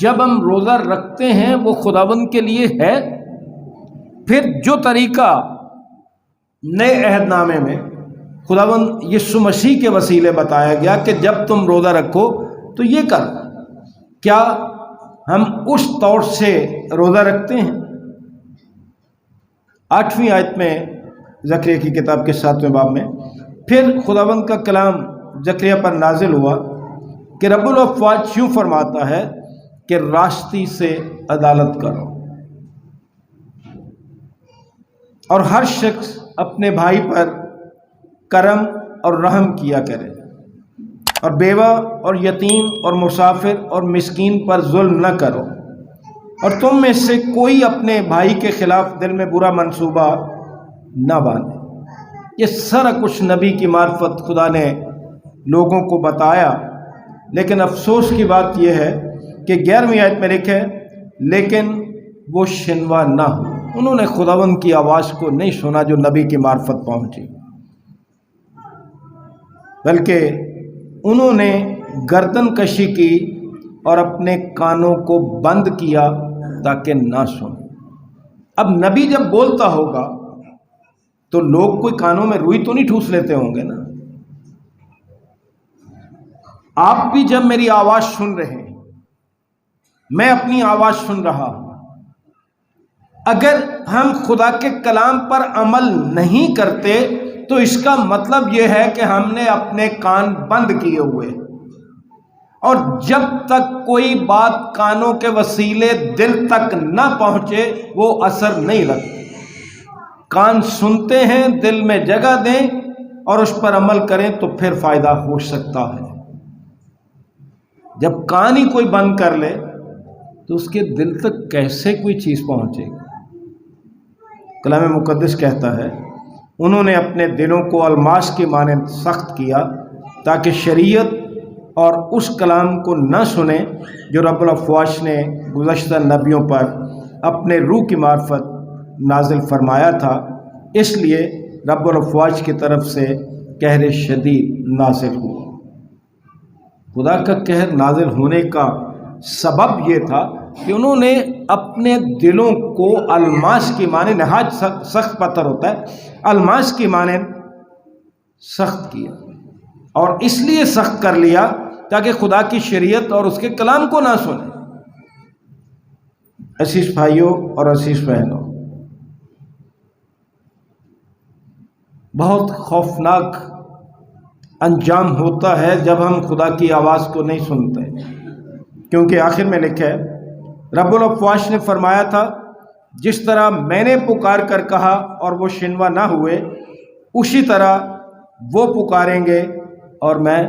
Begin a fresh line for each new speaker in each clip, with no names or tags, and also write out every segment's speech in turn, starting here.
جب ہم روزہ رکھتے ہیں وہ خداوند کے لیے ہے. پھر جو طریقہ نئے عہد نامے میں خداوند یسوع مسیح کے وسیلے بتایا گیا کہ جب تم روزہ رکھو تو یہ کر، کیا ہم اس طور سے روزہ رکھتے ہیں؟ 8ویں آیت میں زکریا کی کتاب کے 7ویں باب میں پھر خداوند کا کلام زکریا پر نازل ہوا کہ رب الافواج یوں فرماتا ہے کہ راستی سے عدالت کرو، اور ہر شخص اپنے بھائی پر کرم اور رحم کیا کرے، اور بیوہ اور یتیم اور مسافر اور مسکین پر ظلم نہ کرو، اور تم میں سے کوئی اپنے بھائی کے خلاف دل میں برا منصوبہ نہ باندھے. یہ سارا کچھ نبی کی معرفت خدا نے لوگوں کو بتایا، لیکن افسوس کی بات یہ ہے کہ 11ویں آیت میں لکھا ہے لیکن وہ شنوا نہ ہو. انہوں نے خداوند کی آواز کو نہیں سنا جو نبی کی معرفت پہنچی، بلکہ انہوں نے گردن کشی کی اور اپنے کانوں کو بند کیا تاکہ نہ سنیں. اب نبی جب بولتا ہوگا تو لوگ کوئی کانوں میں روئی تو نہیں ٹھوس لیتے ہوں گے نا. آپ بھی جب میری آواز سن رہے ہیں، میں اپنی آواز سن رہا ہوں، اگر ہم خدا کے کلام پر عمل نہیں کرتے تو اس کا مطلب یہ ہے کہ ہم نے اپنے کان بند کیے ہوئے، اور جب تک کوئی بات کانوں کے وسیلے دل تک نہ پہنچے وہ اثر نہیں لگتا. کان سنتے ہیں، دل میں جگہ دیں اور اس پر عمل کریں تو پھر فائدہ ہو سکتا ہے. جب کان ہی کوئی بند کر لے تو اس کے دل تک کیسے کوئی چیز پہنچے گی؟ کلام مقدس کہتا ہے انہوں نے اپنے دلوں کو الماس کے مانند سخت کیا تاکہ شریعت اور اس کلام کو نہ سنیں جو رب الافواج نے گزشتہ نبیوں پر اپنے روح کی معرفت نازل فرمایا تھا. اس لیے رب الافواج کی طرف سے قہر شدید نازل ہوا. خدا کا قہر نازل ہونے کا سبب یہ تھا کہ انہوں نے اپنے دلوں کو الماس کی مانند، نہایت سخت پتھر ہوتا ہے، الماس کی مانند سخت کیا، اور اس لیے سخت کر لیا تاکہ خدا کی شریعت اور اس کے کلام کو نہ سنیں. عزیز بھائیوں اور عزیز بہنوں، بہت خوفناک انجام ہوتا ہے جب ہم خدا کی آواز کو نہیں سنتے، کیونکہ آخر میں لکھا ہے رب الافواج نے فرمایا تھا جس طرح میں نے پکار کر کہا اور وہ شنوا نہ ہوئے، اسی طرح وہ پکاریں گے اور میں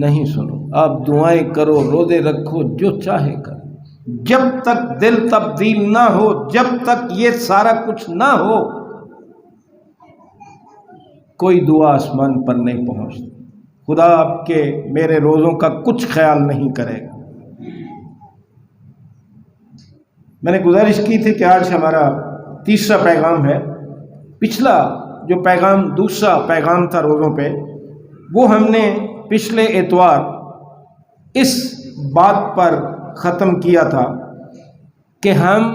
نہیں سنوں. آپ دعائیں کرو، روزے رکھو، جو چاہے کرو، جب تک دل تبدیل نہ ہو، جب تک یہ سارا کچھ نہ ہو، کوئی دعا آسمان پر نہیں پہنچتی. خدا آپ کے میرے روزوں کا کچھ خیال نہیں کرے گا. میں نے گزارش کی تھی کہ آج ہمارا تیسرا پیغام ہے. پچھلا جو پیغام، دوسرا پیغام تھا روزوں پہ، وہ ہم نے پچھلے اتوار اس بات پر ختم کیا تھا کہ ہم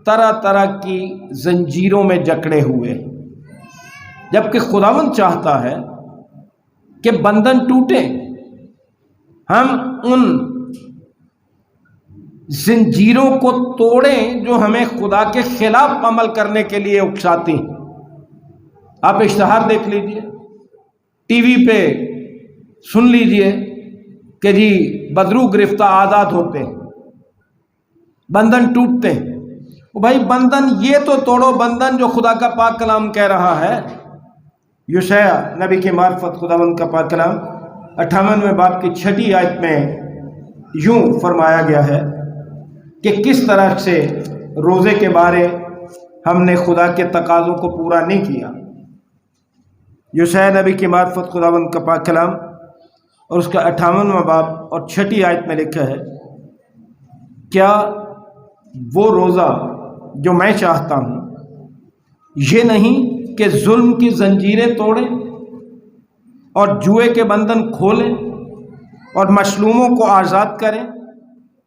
طرح طرح کی زنجیروں میں جکڑے ہوئے، جبکہ خداوند چاہتا ہے کہ بندھن ٹوٹیں. ہم ان زنجیروں کو توڑیں جو ہمیں خدا کے خلاف عمل کرنے کے لیے اکساتی ہیں. آپ اشتہار دیکھ لیجئے، ٹی وی پہ سن لیجئے کہ جی بدرو گرفتہ آزاد ہوتے ہیں، بندھن ٹوٹتے ہیں. بھائی بندھن یہ تو توڑو بندھن جو خدا کا پاک کلام کہہ رہا ہے. یوشیا نبی کی معرفت خداوند کا پاک کلام 58ویں باب کی 6 آیت میں یوں فرمایا گیا ہے کہ کس طرح سے روزے کے بارے ہم نے خدا کے تقاضوں کو پورا نہیں کیا. یوشیا نبی کی معرفت خداوند کا پاک کلام اور اس کا 58واں باب اور 6 آیت میں لکھا ہے، کیا وہ روزہ جو میں چاہتا ہوں یہ نہیں کہ ظلم کی زنجیریں توڑیں اور جوئے کے بندھن کھولیں اور مظلوموں کو آزاد کریں،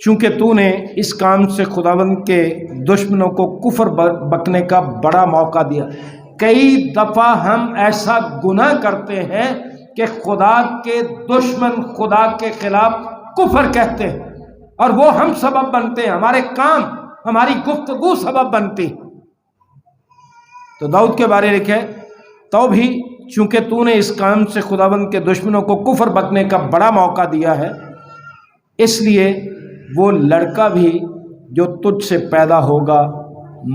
چونکہ تو نے اس کام سے خداوند کے دشمنوں کو کفر بکنے کا بڑا موقع دیا۔ کئی دفعہ ہم ایسا گناہ کرتے ہیں کہ خدا کے دشمن خدا کے خلاف کفر کہتے ہیں اور وہ ہم سبب بنتے ہیں، ہمارے کام، ہماری گفتگو سبب بنتی۔ تو داؤد کے بارے لکھے تو بھی چونکہ تو نے اس کام سے خداوند کے دشمنوں کو کفر بکنے کا بڑا موقع دیا ہے، اس لیے وہ لڑکا بھی جو تجھ سے پیدا ہوگا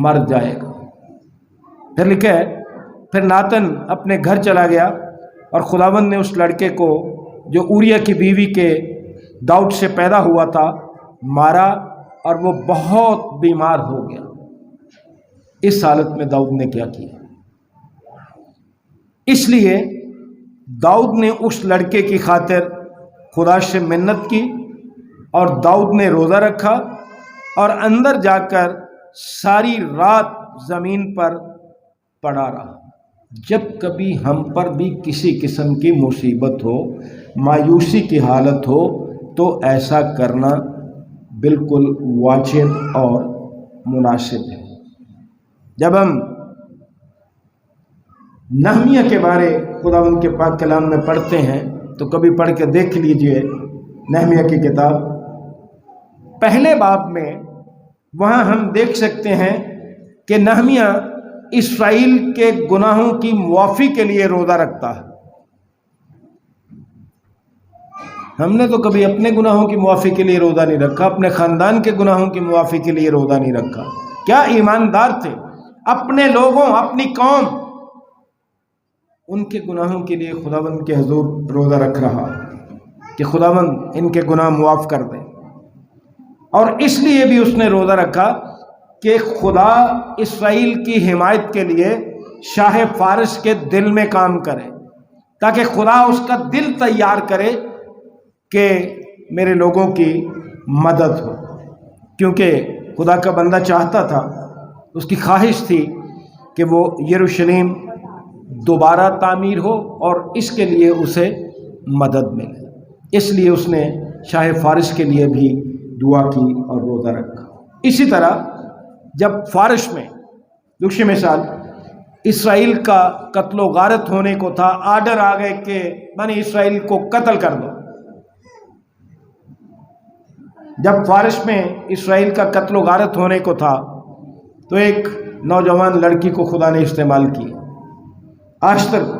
مر جائے گا۔ پھر لکھے پھر ناتن اپنے گھر چلا گیا اور خداوند نے اس لڑکے کو جو اوریا کی بیوی کے داؤد سے پیدا ہوا تھا مارا اور وہ بہت بیمار ہو گیا۔ اس حالت میں داؤد نے کیا کیا؟ اس لیے داؤد نے اس لڑکے کی خاطر خدا سے منت کی اور داؤد نے روزہ رکھا اور اندر جا کر ساری رات زمین پر پڑا رہا۔ جب کبھی ہم پر بھی کسی قسم کی مصیبت ہو، مایوسی کی حالت ہو، تو ایسا کرنا بالکل واجب اور مناسب ہے۔ جب ہم نہمیہ کے بارے خداوند کے پاک کلام میں پڑھتے ہیں تو کبھی پڑھ کے دیکھ لیجئے نہمیہ کی کتاب پہلے باب میں، وہاں ہم دیکھ سکتے ہیں کہ نہمیہ اسرائیل کے گناہوں کی معافی کے لیے روزہ رکھتا ہے۔ ہم نے تو کبھی اپنے گناہوں کی معافی کے لیے روزہ نہیں رکھا، اپنے خاندان کے گناہوں کی معافی کے لیے روزہ نہیں رکھا۔ کیا ایماندار تھے، اپنے لوگوں، اپنی قوم، ان کے گناہوں کے لیے خداوند کے حضور روزہ رکھ رہا کہ خداوند ان کے گناہ معاف کر دے۔ اور اس لیے بھی اس نے روزہ رکھا کہ خدا اسرائیل کی حمایت کے لیے شاہ فارس کے دل میں کام کرے، تاکہ خدا اس کا دل تیار کرے کہ میرے لوگوں کی مدد ہو۔ کیونکہ خدا کا بندہ چاہتا تھا، اس کی خواہش تھی کہ وہ یروشلم دوبارہ تعمیر ہو اور اس کے لیے اسے مدد ملے۔ اس لیے اس نے شاہ فارس کے لیے بھی دعا کی اور روزہ رکھا۔ اسی طرح جب فارس میں دوسری مثال اسرائیل کا قتل و غارت ہونے کو تھا، آرڈر آ گئے کہ بنی اسرائیل کو قتل کر دو۔ جب فارس میں اسرائیل کا قتل و غارت ہونے کو تھا تو ایک نوجوان لڑکی کو خدا نے استعمال کیا، آشتر کو۔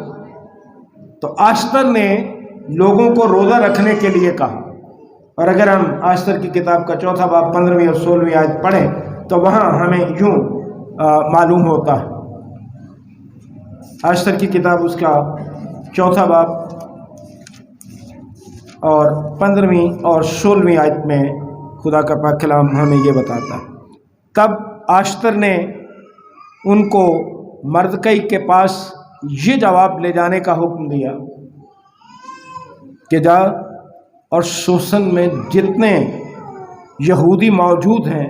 تو آشتر نے لوگوں کو روزہ رکھنے کے لیے کہا، اور اگر ہم آشتر کی کتاب کا 4 باب 15 اور 16 آیت پڑھیں تو وہاں ہمیں یوں معلوم ہوتا ہے۔ آشتر کی کتاب اس کا 4 باب اور 15 اور 16 آیت میں خدا کا پاک کلام ہمیں یہ بتاتا ہے۔ تب آشتر نے ان کو مردکئی کے پاس یہ جواب لے جانے کا حکم دیا کہ جا اور شوشن میں جتنے یہودی موجود ہیں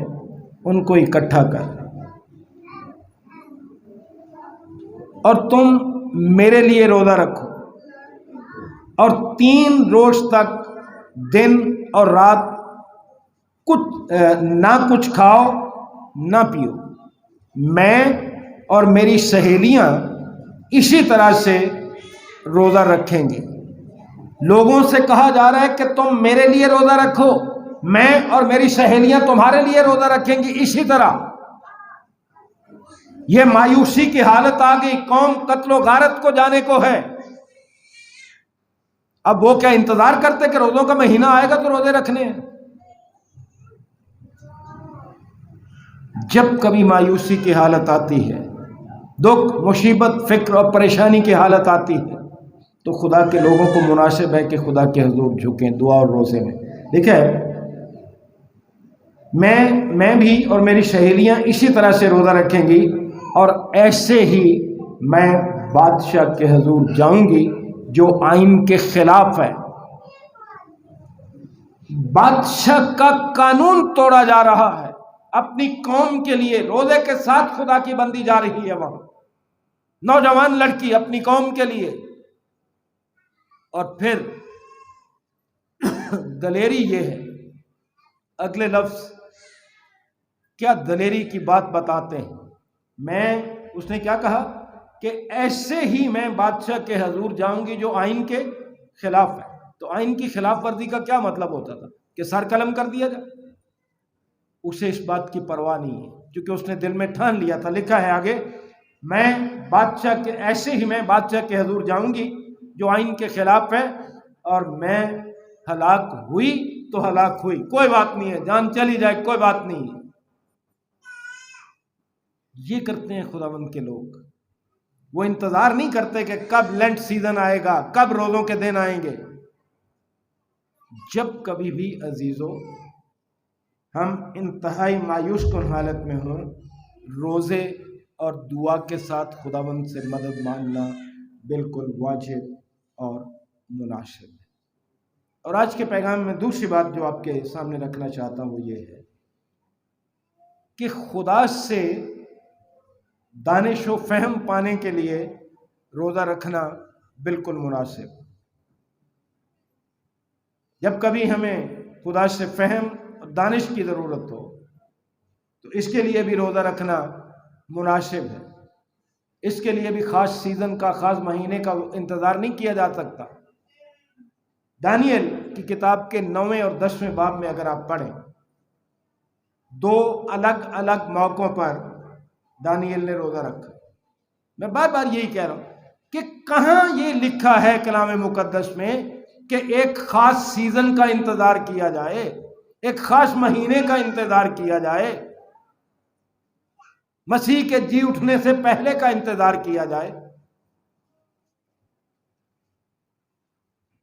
ان کو اکٹھا کر، اور تم میرے لیے روزہ رکھو، اور 3 روز تک دن اور رات نہ کچھ کھاؤ نہ پیو۔ میں اور میری سہیلیاں اسی طرح سے روزہ رکھیں گے۔ لوگوں سے کہا جا رہا ہے کہ تم میرے لیے روزہ رکھو، میں اور میری سہیلیاں تمہارے لیے روزہ رکھیں گی اسی طرح۔ یہ مایوسی کی حالت آ گئی، قوم قتل و غارت کو جانے کو ہے۔ اب وہ کیا انتظار کرتے کہ روزوں کا مہینہ آئے گا تو روزے رکھنے ہیں؟ جب کبھی مایوسی کی حالت آتی ہے، دکھ، مصیبت، فکر اور پریشانی کی حالت آتی ہے، تو خدا کے لوگوں کو مناسب ہے کہ خدا کے حضور جھکیں دعا اور روزے میں۔ دیکھیں، میں بھی اور میری سہیلیاں اسی طرح سے روزہ رکھیں گی، اور ایسے ہی میں بادشاہ کے حضور جاؤں گی جو آئین کے خلاف ہے۔ بادشاہ کا قانون توڑا جا رہا ہے، اپنی قوم کے لیے روزے کے ساتھ خدا کی بندی جا رہی ہے وہاں، نوجوان لڑکی اپنی قوم کے لیے۔ اور پھر دلیری یہ ہے، اگلے لفظ کیا دلیری کی بات بتاتے ہیں۔ اس نے کیا کہا کہ ایسے ہی میں بادشاہ کے حضور جاؤں گی جو آئین کے خلاف ہے۔ تو آئین کی خلاف ورزی کا کیا مطلب ہوتا تھا کہ سر قلم کر دیا جائے؟ اسے اس بات کی پرواہ نہیں ہے، کیونکہ اس نے دل میں ٹھان لیا تھا۔ لکھا ہے آگے، ایسے ہی میں بادشاہ کے حضور جاؤں گی جو آئین کے خلاف ہے، اور میں ہلاک ہوئی تو ہلاک ہوئی، کوئی بات نہیں ہے، جان چلی جائے کوئی بات نہیں ہے۔ یہ کرتے ہیں خداوند کے لوگ۔ وہ انتظار نہیں کرتے کہ کب لینٹ سیزن آئے گا، کب روزوں کے دن آئیں گے۔ جب کبھی بھی عزیزو ہم انتہائی مایوس کن حالت میں ہوں، روزے اور دعا کے ساتھ خداوند سے مدد مانگنا بالکل واجب اور مناسب ہے۔ اور آج کے پیغام میں دوسری بات جو آپ کے سامنے رکھنا چاہتا ہوں وہ یہ ہے کہ خدا سے دانش و فہم پانے کے لیے روزہ رکھنا بالکل مناسب۔ جب کبھی ہمیں خدا سے فہم اور دانش کی ضرورت ہو تو اس کے لیے بھی روزہ رکھنا مناسب ہے۔ اس کے لیے بھی خاص سیزن کا، خاص مہینے کا انتظار نہیں کیا جا سکتا۔ دانیل کی کتاب کے 9ویں اور 10ویں باب میں اگر آپ پڑھیں، دو الگ الگ موقعوں پر دانیل نے روزہ رکھا۔ میں بار بار یہی کہہ رہا ہوں کہ کہاں یہ لکھا ہے کلام مقدس میں کہ ایک خاص سیزن کا انتظار کیا جائے، ایک خاص مہینے کا انتظار کیا جائے، مسیح کے جی اٹھنے سے پہلے کا انتظار کیا جائے۔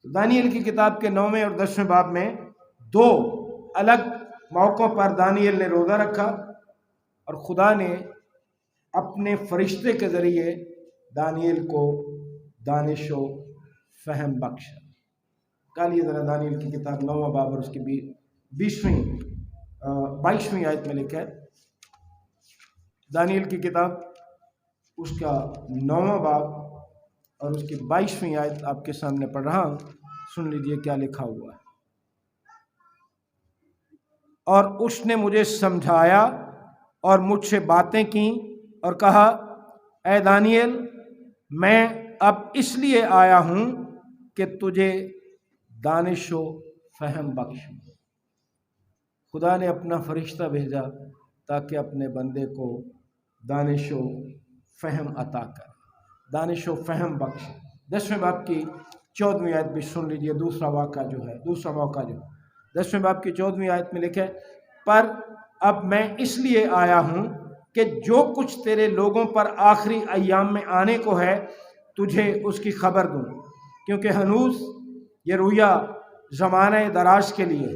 دانیل کی کتاب کے 9ویں اور 10ویں باب میں دو الگ موقعوں پر دانیل نے روزہ رکھا، اور خدا نے اپنے فرشتے کے ذریعے دانیل کو دانش و فہم بخشا۔ کالیے ذرا دانیل کی کتاب 9واں باب اور اس کی 22ویں آیت میں لکھا ہے۔ دانیل کی کتاب اس کا 9واں باب اور اس کی 22ویں آیت آپ کے سامنے پڑھ رہا ہوں، سن لیجئے کیا لکھا ہوا ہے۔ اور اس نے مجھے سمجھایا اور مجھ سے باتیں کی اور کہا، اے دانیل، میں اب اس لیے آیا ہوں کہ تجھے دانش و فہم بخشوں۔ خدا نے اپنا فرشتہ بھیجا تاکہ اپنے بندے کو دانش و فہم عطا کر، دانش و فہم بخش۔ 10ویں باب کی 14ویں آیت بھی سن لیجئے، دوسرا موقع جو ہے 10ویں باب کی 14ویں آیت میں لکھے، پر اب میں اس لیے آیا ہوں کہ جو کچھ تیرے لوگوں پر آخری ایام میں آنے کو ہے تجھے اس کی خبر دوں، کیونکہ ہنوز یہ رویا زمانہ دراز کے لیے۔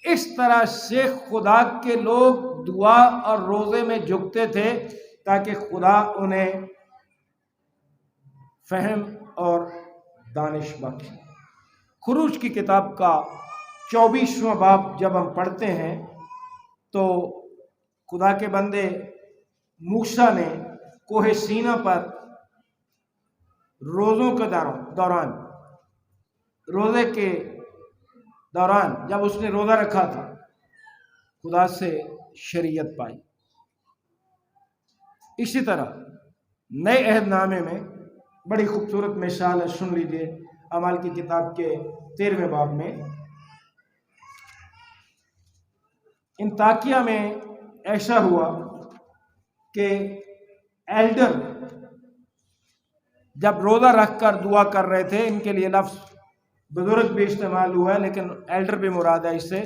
اس طرح سے خدا کے لوگ دعا اور روزے میں جھکتے تھے تاکہ خدا انہیں فہم اور دانش بخشے۔ خروج کی کتاب کا 24واں باب جب ہم پڑھتے ہیں تو خدا کے بندے موسیٰ نے کوہ سینا پر روزوں کے دوران روزے کے دوران جب اس نے روزہ رکھا تھا خدا سے شریعت پائی۔ اسی طرح نئے عہد نامے میں بڑی خوبصورت مثال ہے، سن لیجئے اعمال کی کتاب کے 13ویں باب میں۔ انطاکیہ میں ایسا ہوا کہ ایلڈر جب روزہ رکھ کر دعا کر رہے تھے، ان کے لیے لفظ بزرگ بھی استعمال ہوا ہے لیکن ایلڈر بھی مراد ہے اس سے،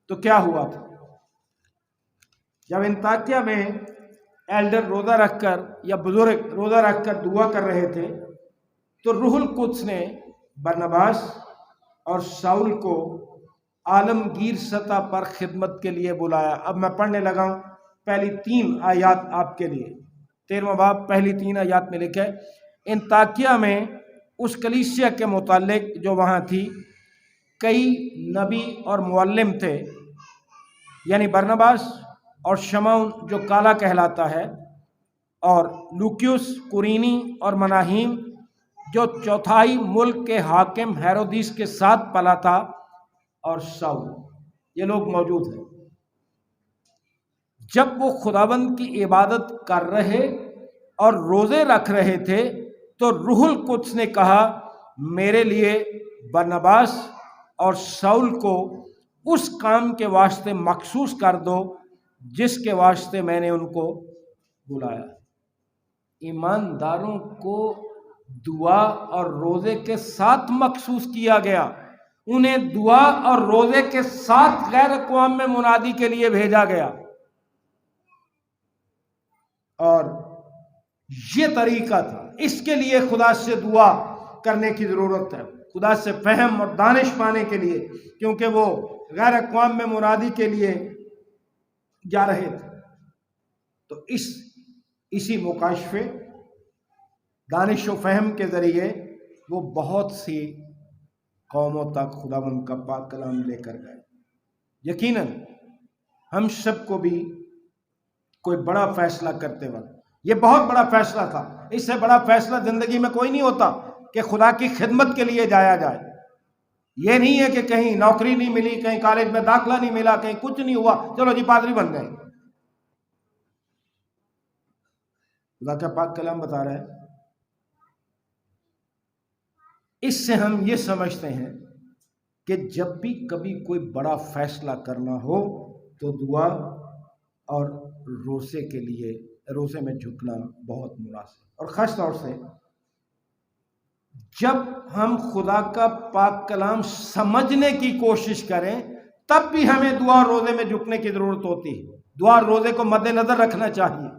تو کیا ہوا تھا؟ جب انطاکیہ میں ایلڈر روزہ رکھ کر یا بزرگ روزہ رکھ کر دعا کر رہے تھے تو روح القدس نے برنباس اور شاؤل کو عالمگیر سطح پر خدمت کے لیے بلایا۔ اب میں پڑھنے لگا ہوں پہلی 3 آیات آپ کے لیے۔ 13واں باب پہلی 3 آیات میں لکھا ہے، انطاکیہ میں اس کلیسیا کے متعلق جو وہاں تھی کئی نبی اور معلم تھے، یعنی برنباس اور شمعون جو کالا کہلاتا ہے، اور لوکیوس قرینی اور مناہیم جو چوتھائی ملک کے حاکم ہیرودیس کے ساتھ پلا تھا، اور ساؤل یہ لوگ موجود ہیں. جب وہ خداوند کی عبادت کر رہے اور روزے رکھ رہے تھے تو روح القدس نے کہا میرے لیے برنباس اور شاول کو اس کام کے واسطے مخصوص کر دو جس کے واسطے میں نے ان کو بلایا. ایمانداروں کو دعا اور روزے کے ساتھ مخصوص کیا گیا. انہیں دعا اور روزے کے ساتھ غیر اقوام میں منادی کے لیے بھیجا گیا. اور یہ طریقہ تھا. اس کے لیے خدا سے دعا کرنے کی ضرورت ہے، خدا سے فہم اور دانش پانے کے لیے، کیونکہ وہ غیر اقوام میں منادی کے لیے جا رہے تھے. تو اسی مکاشفے دانش و فہم کے ذریعے وہ بہت سی قوموں تک خداوند کا پاک کلام لے کر گئے. یقیناً ہم سب کو بھی کوئی بڑا فیصلہ کرتے وقت، یہ بہت بڑا فیصلہ تھا، اس سے بڑا فیصلہ زندگی میں کوئی نہیں ہوتا کہ خدا کی خدمت کے لیے جایا جائے. یہ نہیں ہے کہ کہیں نوکری نہیں ملی، کہیں کالج میں داخلہ نہیں ملا، کہیں کچھ نہیں ہوا، چلو جی پادری بن گئے. خدا کا پاک کلام بتا رہا ہے. اس سے ہم یہ سمجھتے ہیں کہ جب بھی کبھی کوئی بڑا فیصلہ کرنا ہو تو دعا اور روزے میں جھکنا بہت مناسب. اور خاص طور سے جب ہم خدا کا پاک کلام سمجھنے کی کوشش کریں تب بھی ہمیں دعا اور روزے میں جھکنے کی ضرورت ہوتی ہے. دعا اور روزے کو مد نظر رکھنا چاہیے.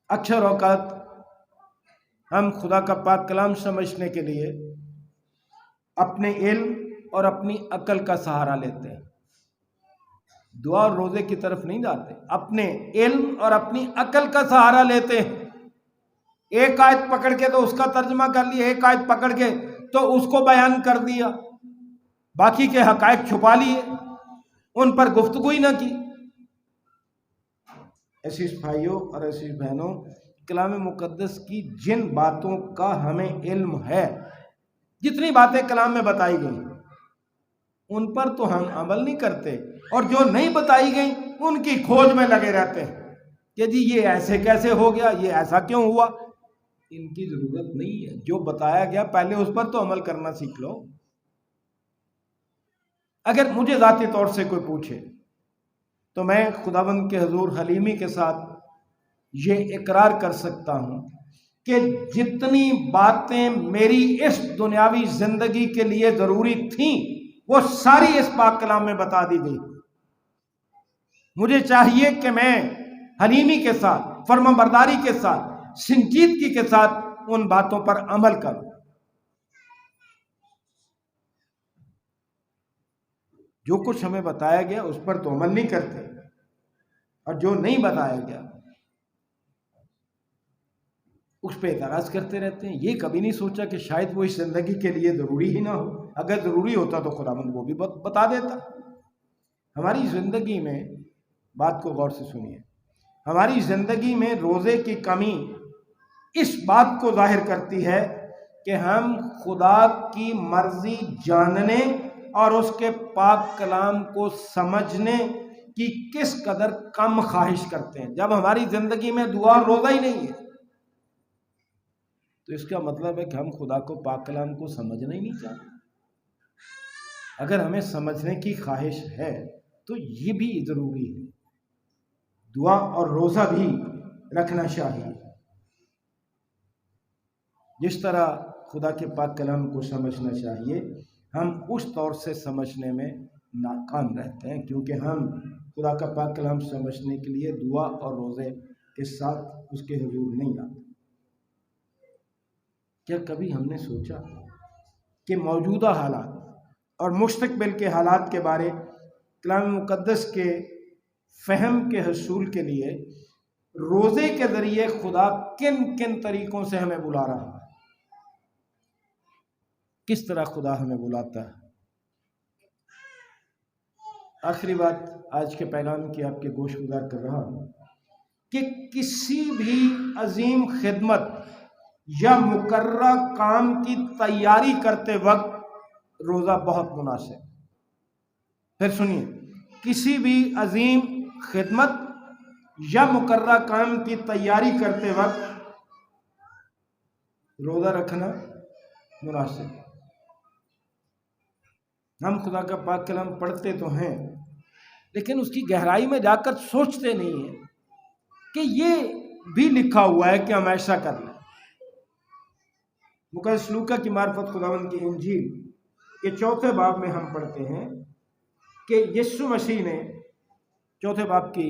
اکثر اوقات ہم خدا کا پاک کلام سمجھنے کے لیے اپنے علم اور اپنی عقل کا سہارا لیتے ہیں. دعا اور روزے کی طرف نہیں جاتے، اپنے علم اور اپنی عقل کا سہارا لیتے ہیں. ایک آیت پکڑ کے تو اس کا ترجمہ کر لیا، ایک آیت پکڑ کے تو اس کو بیان کر دیا، باقی کے حقائق چھپا لیے، ان پر گفتگو ہی نہ کی. ایسی بھائیوں اور ایسی بہنوں، کلام مقدس کی جن باتوں کا ہمیں علم ہے، جتنی باتیں کلام میں بتائی گئی ان پر تو ہم عمل نہیں کرتے، اور جو نہیں بتائی گئی ان کی کھوج میں لگے رہتے ہیں کہ جی یہ ایسے کیسے ہو گیا، یہ ایسا کیوں ہوا. ان کی ضرورت نہیں ہے. جو بتایا گیا پہلے اس پر تو عمل کرنا سیکھ لو. اگر مجھے ذاتی طور سے کوئی پوچھے تو میں خداوند کے حضور حلیمی کے ساتھ یہ اقرار کر سکتا ہوں کہ جتنی باتیں میری اس دنیاوی زندگی کے لیے ضروری تھیں وہ ساری اس پاک کلام میں بتا دی گئی. مجھے چاہیے کہ میں حلیمی کے ساتھ، فرما برداری کے ساتھ، سنجیدگی کے ساتھ ان باتوں پر عمل کروں. جو کچھ ہمیں بتایا گیا اس پر تو عمل نہیں کرتے، اور جو نہیں بتایا گیا اس پہ اعتراض کرتے رہتے ہیں. یہ کبھی نہیں سوچا کہ شاید وہ اس زندگی کے لیے ضروری ہی نہ ہو. اگر ضروری ہوتا تو خداوند وہ بھی بتا دیتا. ہماری زندگی میں، بات کو غور سے سنیے، ہماری زندگی میں روزے کی کمی اس بات کو ظاہر کرتی ہے کہ ہم خدا کی مرضی جاننے اور اس کے پاک کلام کو سمجھنے کی کس قدر کم خواہش کرتے ہیں. جب ہماری زندگی میں دعا اور روزہ ہی نہیں ہے تو اس کا مطلب ہے کہ ہم خدا کو پاک کلام کو سمجھنا ہی نہیں چاہتے. اگر ہمیں سمجھنے کی خواہش ہے تو یہ بھی ضروری ہے، دعا اور روزہ بھی رکھنا چاہیے. جس طرح خدا کے پاک کلام کو سمجھنا چاہیے، ہم اس طور سے سمجھنے میں ناکام رہتے ہیں کیونکہ ہم خدا کا پاک کلام سمجھنے کے لیے دعا اور روزے کے ساتھ اس کے حضور نہیں آتے. کیا کبھی ہم نے سوچا کہ موجودہ حالات اور مستقبل کے حالات کے بارے کلام مقدس کے فہم کے حصول کے لیے روزے کے ذریعے خدا کن کن طریقوں سے ہمیں بلا رہا ہے؟ کس طرح خدا ہمیں بلاتا ہے؟ آخری بات آج کے پیغام کی آپ کے گوش گزار کر رہا ہوں کہ کسی بھی عظیم خدمت یا مقررہ کام کی تیاری کرتے وقت روزہ بہت مناسب۔ پھر سنیے، کسی بھی عظیم خدمت یا مقررہ کام کی تیاری کرتے وقت روزہ رکھنا مناسب۔ ہم خدا کا پاک کلام پڑھتے تو ہیں، لیکن اس کی گہرائی میں جا کر سوچتے نہیں ہیں کہ یہ بھی لکھا ہوا ہے کہ ہم ایسا کر لیں۔ مقدس لوکا کی معرفت خداوند کی انجیل کے 4 باب میں ہم پڑھتے ہیں کہ یسوع مسیح نے 4 باب کی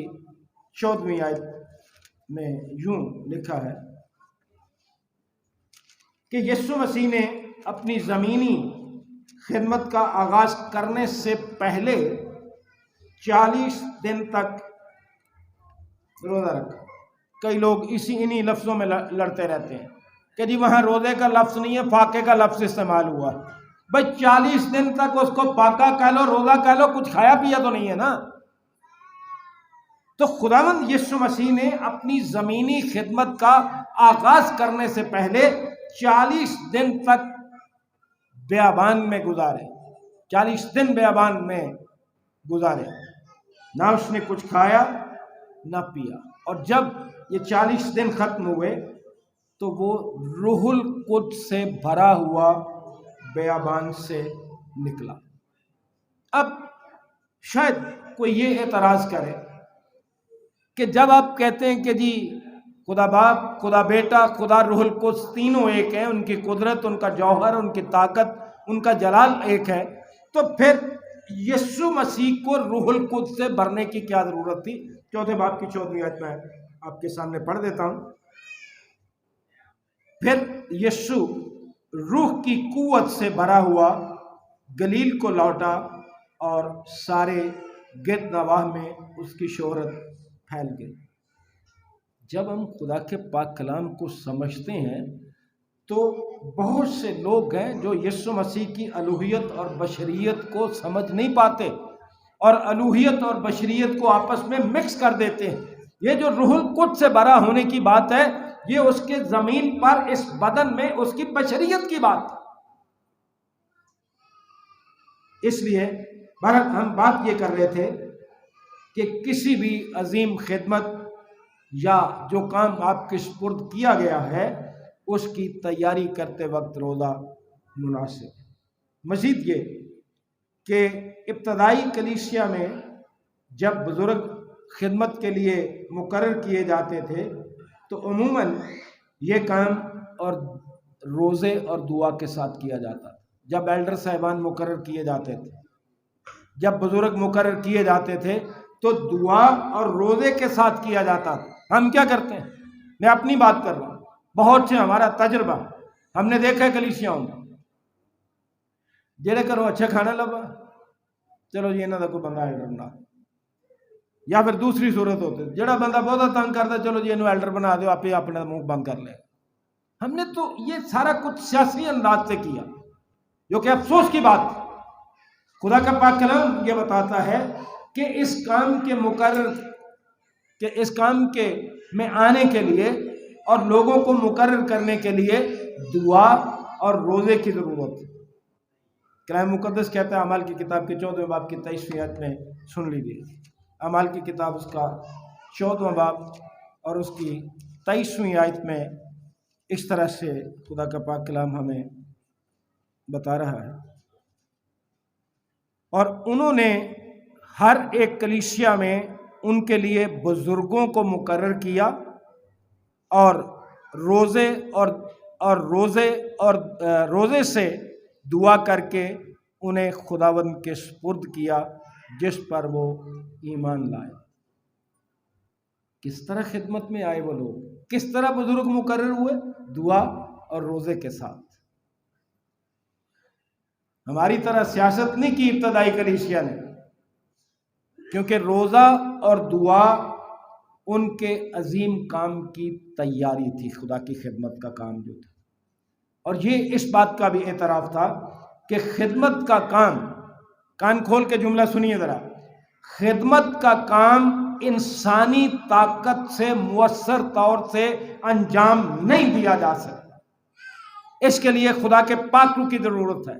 14ویں آیت میں یوں لکھا ہے کہ یسوع مسیح نے اپنی زمینی خدمت کا آغاز کرنے سے پہلے 40 دن تک روزہ رکھا۔ کئی لوگ انہی لفظوں میں لڑتے رہتے ہیں کہ جی وہاں روزے کا لفظ نہیں ہے، فاقے کا لفظ استعمال ہوا۔ بھائی 40 دن تک اس کو فاقہ کہہ لو، روزہ کہہ لو، کچھ کھایا پیا تو نہیں ہے نا۔ تو خداوند یسوع مسیح نے اپنی زمینی خدمت کا آغاز کرنے سے پہلے 40 دن تک بیابان میں گزارے، 40 دن بیابان میں گزارے، نہ اس نے کچھ کھایا نہ پیا۔ اور جب یہ 40 دن ختم ہوئے تو وہ روح القدس سے بھرا ہوا بیابان سے نکلا۔ اب شاید کوئی یہ اعتراض کرے کہ جب آپ کہتے ہیں کہ جی خدا باپ، خدا بیٹا، خدا روح القدس تینوں ایک ہیں، ان کی قدرت، ان کا جوہر، ان کی طاقت، ان کا جلال ایک ہے، تو پھر یسوع مسیح کو روح القدس سے بھرنے کی کیا ضرورت تھی؟ 4 باب کی 14ویں آیت میں آپ کے سامنے پڑھ دیتا ہوں۔ پھر یسوع روح کی قوت سے بھرا ہوا گلیل کو لوٹا اور سارے گرد نواح میں اس کی شہرت پھیل گئی۔ جب ہم خدا کے پاک کلام کو سمجھتے ہیں تو بہت سے لوگ ہیں جو یسوع مسیح کی الوہیت اور بشریت کو سمجھ نہیں پاتے اور الوہیت اور بشریت کو آپس میں مکس کر دیتے ہیں۔ یہ جو روح القدس سے بھرا ہونے کی بات ہے، یہ اس کے زمین پر اس بدن میں اس کی بشریت کی بات ہے۔ اس لیے ہم بات یہ کر رہے تھے کہ کسی بھی عظیم خدمت یا جو کام آپ کے سپرد کیا گیا ہے اس کی تیاری کرتے وقت روزہ مناسب ہے۔ مزید یہ کہ ابتدائی کلیسیا میں جب بزرگ خدمت کے لیے مقرر کیے جاتے تھے تو عموماً یہ کام اور روزے اور دعا کے ساتھ کیا جاتا تھا۔ جب ایلڈر صاحبان مقرر کیے جاتے تھے، جب بزرگ مقرر کیے جاتے تھے تو دعا اور روزے کے ساتھ کیا جاتا تھا۔ ہم کیا کرتے ہیں؟ میں اپنی بات کر رہا ہوں، بہت سے ہمارا تجربہ ہم نے دیکھا ہے کلیسیاؤں میں، جڑے کرو اچھا کھانا لبا، چلو جی انہاں دا کوئی بندہ ایلڈر بنا، یا پھر دوسری صورت ہوتی ہے جڑا بندہ بہت تنگ کرتا چلو جی انہوں ایلڈر بنا دو، آپ ہی اپنا منہ بند کر لے۔ ہم نے تو یہ سارا کچھ سیاسی انداز سے کیا، جو کہ افسوس کی بات ہے۔ خدا کا پاک کلام یہ بتاتا ہے کہ اس کام کے میں آنے کے لیے اور لوگوں کو مقرر کرنے کے لیے دعا اور روزے کی ضرورت ہے۔ کلام مقدس کہتا ہے، اعمال کی کتاب کے 14 باب کی 23ویں آیت میں سن لیجیے۔ اعمال کی کتاب اس کا 14واں باب اور اس کی 23ویں آیت میں اس طرح سے خدا کا پاک کلام ہمیں بتا رہا ہے۔ اور انہوں نے ہر ایک کلیسیا میں ان کے لیے بزرگوں کو مقرر کیا اور روزے سے دعا کر کے انہیں خداوند کے سپرد کیا جس پر وہ ایمان لائے۔ کس طرح خدمت میں آئے وہ لوگ؟ کس طرح بزرگ مقرر ہوئے؟ دعا اور روزے کے ساتھ۔ ہماری طرح سیاست نہیں کی ابتدائی کلیسیا نے، کیونکہ روزہ اور دعا ان کے عظیم کام کی تیاری تھی، خدا کی خدمت کا کام جو تھا۔ اور یہ اس بات کا بھی اعتراف تھا کہ خدمت کا کام، کان کھول کے جملہ سنیے ذرا، خدمت کا کام انسانی طاقت سے مؤثر طور سے انجام نہیں دیا جا سکتا۔ اس کے لیے خدا کے پاک روح کی ضرورت ہے،